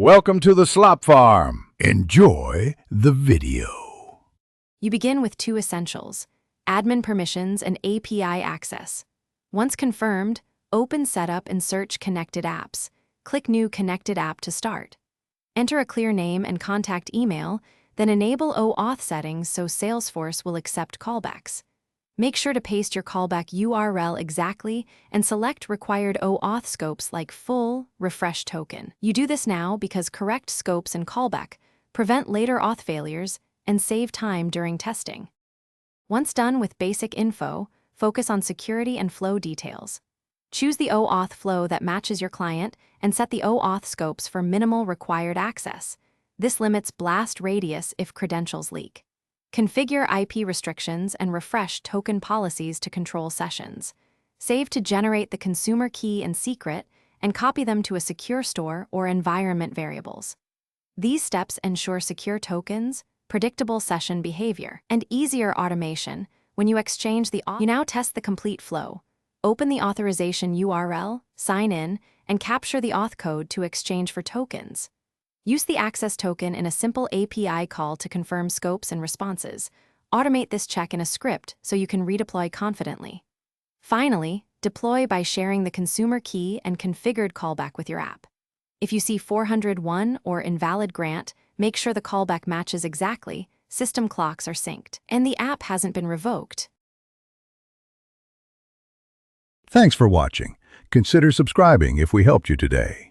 Welcome to the Slop Farm. Enjoy the video. You begin with two essentials: admin permissions and API access. Once confirmed, open Setup and search Connected Apps. Click New Connected App to start. Enter a clear name and contact email, then enable OAuth settings so Salesforce will accept callbacks. Make sure to paste your callback URL exactly and select required OAuth scopes like full, refresh token. You do this now because correct scopes and callback prevent later auth failures and save time during testing. Once done with basic info, focus on security and flow details. Choose the OAuth flow that matches your client and set the OAuth scopes for minimal required access. This limits blast radius if credentials leak. Configure IP restrictions and refresh token policies to control sessions. Save to generate the consumer key and secret and copy them to a secure store or environment variables. These steps ensure secure tokens, predictable session behavior, and easier automation when you exchange the auth. You now test the complete flow. Open the authorization URL, sign in, and capture the auth code to exchange for tokens. Use the access token in a simple API call to confirm scopes and responses. Automate this check in a script so you can redeploy confidently. Finally, deploy by sharing the consumer key and configured callback with your app. If you see 401 or invalid grant, make sure the callback matches exactly, system clocks are synced, and the app hasn't been revoked. Thanks for watching. Consider subscribing if we helped you today.